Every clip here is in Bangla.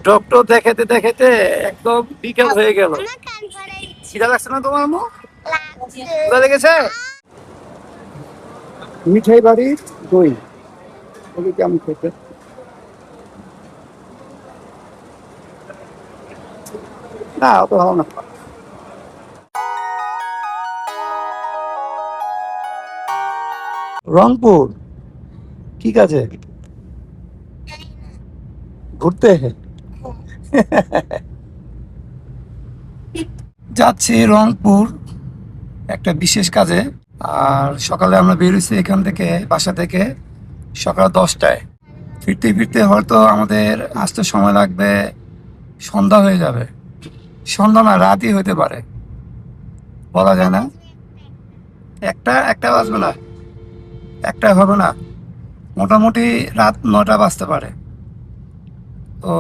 ডক্টর দেখাতে দেখাতে একদম বিকেল হয়ে গেল। খিদা লাগছে না তোমার আম্মু? খিদা লেগেছে? মিঠাই বাড়ির দই ওগুলো কেমন খেতে? না অত ভালো না। রংপুর কি কাজে ঘুরতে যাচ্ছি রংপুর একটা বিশেষ কাজে। আর সকালে আমরা বেরোছি এখান থেকে, বাসা থেকে সকাল 10টায়। ফিরতে ফিরতে হয়তো আমাদের আসতে সময় লাগবে, সন্ধ্যা হয়ে যাবে। সন্ধ্যা না, রাতই হতে পারে, বলা যায় না। একটা একটা বাজবে না, একটা হবে না, মোটামুটি রাত 9টা বাজতে পারে। তো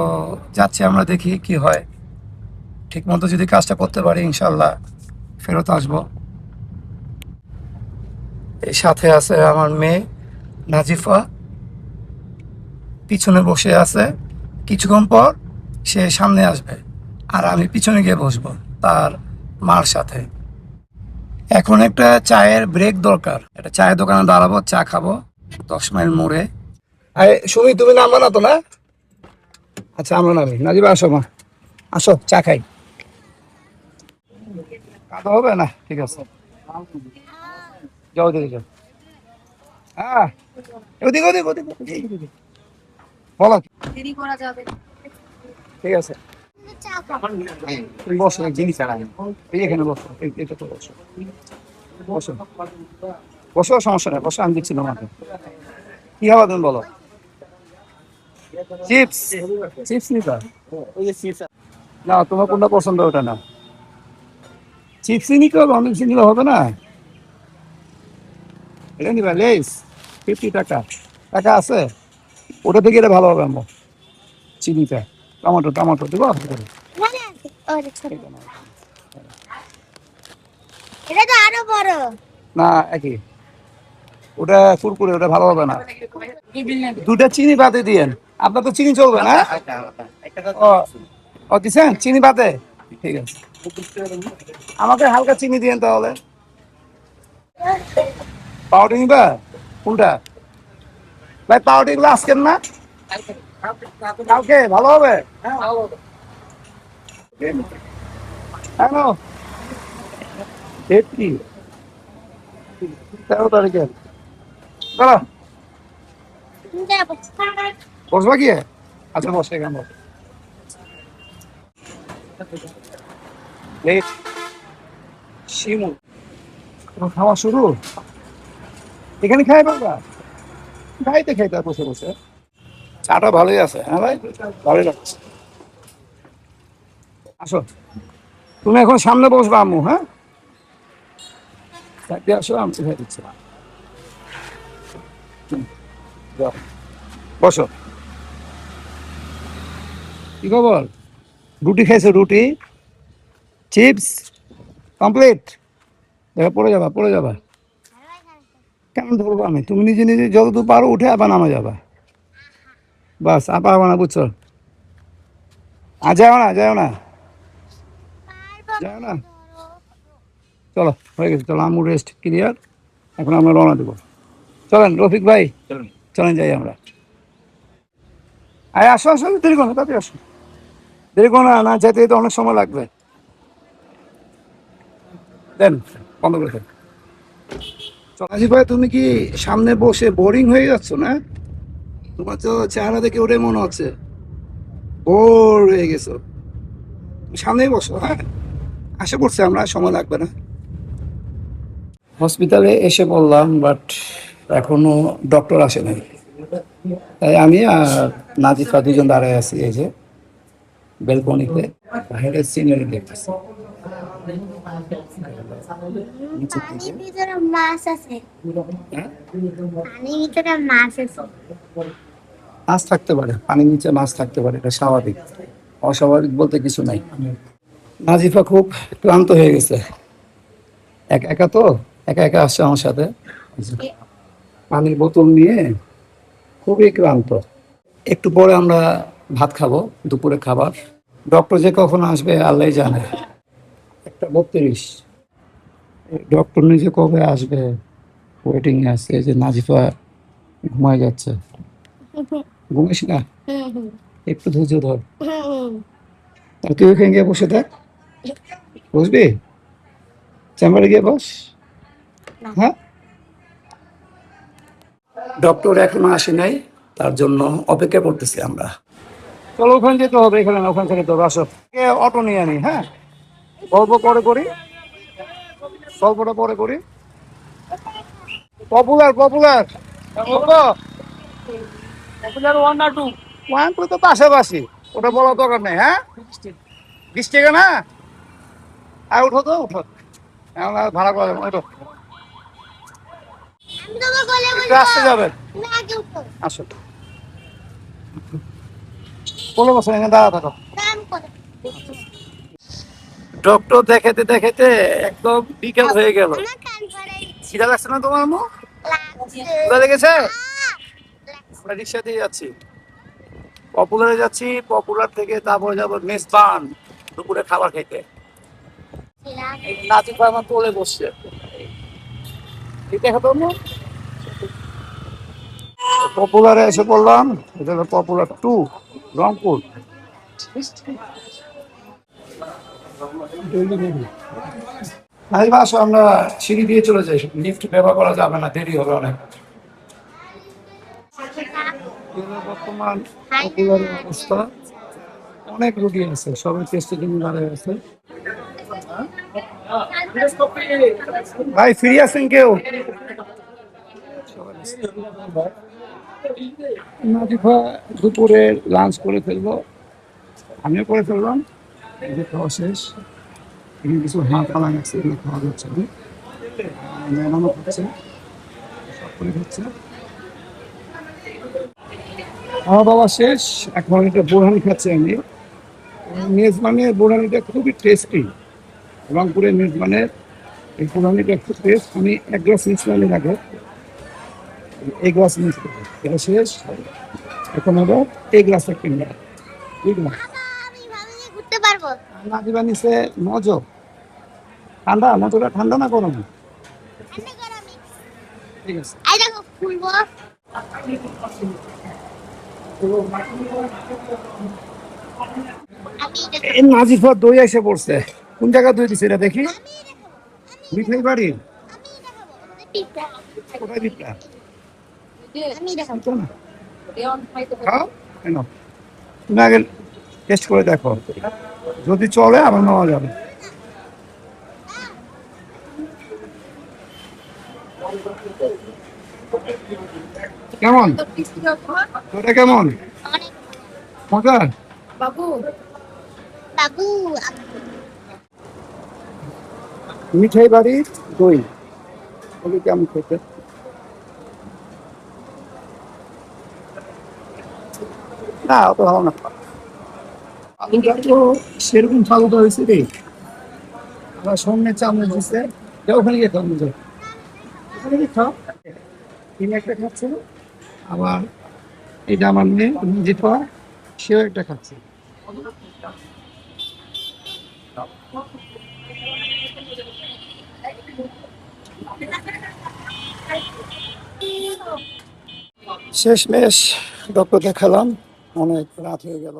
যাচ্ছি আমরা, দেখি কি হয়। ঠিক মতো যদি কাজটা করতে পারি ইনশাল্লাহ ফেরত আসবো। এই সাথে আছে আমার মেয়ে নাজিফা, পিছনে বসে আছে। কিছুক্ষণ পর সে সামনে আসবে আর আমি পিছনে গিয়ে বসবো তার মার সাথে। এখন একটা চায়ের ব্রেক দরকার, একটা চায়ের দোকানে দাঁড়াবো, চা খাবো 10 মাইল মোড়ে। আরে সুমি, তুমি নামবো না তো? না, আচ্ছা আমরা নামি। নাজিবা আসো মা, আসো চা খাই। কাদা হবে না, ঠিক আছে, যাও দিকে যাও। হ্যাঁ, ওদিকে ওদিকে ওদিকে ওদিকে। বলো, ঠিক আছে। তুমি বসো, এক জিনিস আর এই এখানে বসো, এটা তো বসো, বসো বসো, সমস্যা নেই, বসো, আমি দিচ্ছি তোমাকে। কি হবে তুমি বলো? চিপস, চিপস নিতা? না, তোমার কোনটা পছন্দ ওটা না, চিপসই নিতে হবে, অনেক কিছু নিলে হবে না। এটা নিবা লেস, 50 টাকা, টাকা আছে, ওটা থেকে এটা ভালো হবে আমার। চিনিটা, টমেটো টমেটো দিব এটা তো আরো বড়। না, একই, ওটা কুরকুরে, ওটা ভালো হবে না। দুটা চিনি বাদে দিয়েন, আপনার তো চিনি চলবে না? ও, ও দিচ্ছেন চিনি বাদে, ঠিক আছে। আমাকে হালকা চিনি দিয়েন তাহলে। পাউডার নিবা কোনটা? ভাই পাউডার গুলো আজকের না, কালকে ভালো হবে। কেন? ডেট কি? 13 তারিখে? চলো বসবা কি? আচ্ছা বসে এখানে বসো। এই শিমুল, তোমার খাওয়া শুরু? এখানে খাই পারবা? খাইতে খাইতে বসে বসে। চাটা ভালোই আছে, হ্যাঁ ভাই, ভালোই লাগছে। আসো, তুমি এখন সামনে বসবা আম্মু, হ্যাঁ চাকরি আসো, আমি খাই দিচ্ছি। যাও, বসো। কি খবর? রুটি খাইছো? রুটি, চিপস কমপ্লিট? দেখো পড়ে যাবা, পড়ে যাবা। কেমন ধরবো আমি? তুমি নিজে নিজে যতদূর পারো উঠে আবার নামা যাবা, বাস। আপা হবে না, বুঝছো? আর যাও না, যাও না, যাও না। চলো, হয়ে গেছে, চলো আম্মু রেস্ট ক্লিয়ার, এখন আমরা রওনা দেবো। চলেন রফিক ভাই, চলেন যাই আমরা। আরে আসো আসো, দেরি করো না, তাড়াতাড়ি আসো, দেরি করো না, না যেতে যেতে অনেক সময় লাগবে। দেন, বন্ধ করে দেন। আজিফ ভাই, তুমি কি সামনে বসে বোরিং হয়ে যাচ্ছ না? তোমার তো চেহারা দেখে ওটাই মনে হচ্ছে, বোর হয়ে গেছো। সামনেই বসো, হ্যাঁ, আশা করছি আমরা, সময় লাগবে না। হসপিটালে এসে বললাম, বাট এখনো ডক্টর আসে নাই। তাই আমি আর নাজিফা দুজন দাঁড়ায় আছি এই যে বেলকনিতে, বাইরে সিনারি দেখতেছি। নিচের দিকে, পানির ভিতরে মাছ আছে, হ্যাঁ, পানির ভিতরে মাছ আছে। মাছ থাকতে পারে, পানির নিচে মাছ থাকতে পারে, এটা স্বাভাবিক, অস্বাভাবিক বলতে কিছু নাই। নাজিফা খুব ক্লান্ত হয়ে গেছে, একা একা তো, একা একা আসছে আমার সাথে, পানির বোতল নিয়ে খুবই ক্লান্ত। একটু পরে আমরা ভাত খাবো, দুপুরে খাবার। ডক্টর যে কখন আসবে আল্লাহ জানে। 1:32। ডক্টর নিজে কবে আসবে ওয়েটিং এ আছে। এই যে নাজিফা ঘুমায় যাচ্ছে। ঘুমিস না, একটু ধৈর্য ধর। আর তুই ওখানে গিয়ে বসে থাক। বসবি? চেম্বারে গিয়ে বস। না। হ্যাঁ, ডক্টর এখনো আসে নাই, তার জন্য অপেক্ষা করতেছি আমরা। চলো ওখানে যেতে হবে, এখানে না, ওখান থেকে তো আসো। অটো নিয়ে আনি। হ্যাঁ, গল্প পরে করি, গল্পটা পরে করি। পপুলার পপুলার পপুলার 1 না 2? 1 2 তো পাশাপাশি, ওটা বলা দরকার নেই। হ্যাঁ, 20 টাকা না? আর উঠো তো, উঠো। এখন আর ভাড়া করা যাবে না, উঠো। আমি তোমাকে বলে একটু বলবো আসতে যাবেন। তুমি আগে উঠো। আসো, কোলে বসে এখানে দাঁড়া থাকো। নাম করে ডক্টর দেখাতে দেখাতে একদম বিকেল হয়ে গেল। আমার কান পড়ে খিদা লাগছে না তোমার আম্মু? লাগছে। খিদা লেগেছে? লাগছে। আমরা রিক্সা দিয়ে যাচ্ছি, পপুলারে যাচ্ছি। পপুলার থেকে তারপরে যাবো মেজবান দুপুরে খাবার খেতে। এই নাজিফা আমার কোলে বসছে। এই দেখো তো আম্মু, পপুলারে এসে পড়লাম। এটা হলো পপুলার 2, রংপুর। নাজিফা আসো, আমরা সিঁড়ি দিয়ে চলে যাই, লিফট ব্যবহার করা যাবে না, দেরি হবে অনেক। বর্তমান পপুলারের অবস্থা, অনেক রুগী আছে, সবাই টেস্টের জন্য দাঁড়িয়ে আছে। ভাই ফ্রি আছেন কেউ? নাজিফা দুপুরে লাঞ্চ করে ফেলবো, আমিও করে ফেললাম। এই যে খাওয়া শেষ, এখানে কিছু হাত পালা গেছে, এগুলো খাওয়া যাচ্ছে না। ম্যাডামও খাচ্ছে, সব করে খাচ্ছে। খাওয়া দাওয়া শেষ, এখন একটা বোরহানি খাচ্ছি আমি। মেজবানের বোরহানিটা খুবই টেস্টি, রংপুরের মেজবানের এই বোরহানিটা খুব টেস্ট। আমি 1 গ্লাস মিষ্টি রাখবো, এই গ্লাস মিষ্টি এটা শেষ। এখন আবার এই গ্লাসটা কিনবো, বুঝলাম। আমি ভাবি ঘুরতে পারবো। নাজিবা নিচে নজর। ঠান্ডা, নজরটা ঠান্ডা না গরম? এনে কর আমি। ঠিক আছে। আই দেখো খুলবো। আমি এটা এই নাজিফা দই এসে পড়ছে। কোন জায়গা দই দিছে এটা দেখি। আমি এটা খাবো। মিঠাই বাড়ি? আমি এটা খাবো। পিঠা। কোথায় দিকটা? আমি এটা খাবো। দিতো না? খাও, কেন? তুমি আগে টেস্ট করে দেখো, যদি চলে আবার নেওয়া যাবে। কেমন ওটা, কেমন অনেক মজা? বাবু মিঠাই বাড়ির দই, ওগুলো কেমন খেতে? না অত ভালো না। আলুটা তো সেরকম ফালুদা হয়েছে রে। আবার সামনে চামচ দিচ্ছে, যা ওখানে গিয়ে খাও, মজা ওখানে গিয়ে খাও। তিনি একটা খাচ্ছে, আবার এটা আমার মেয়ে জিপা, সেও একটা খাচ্ছে। শেষমেশ ডক্টর দেখালাম, অনেক রাত হয়ে গেল।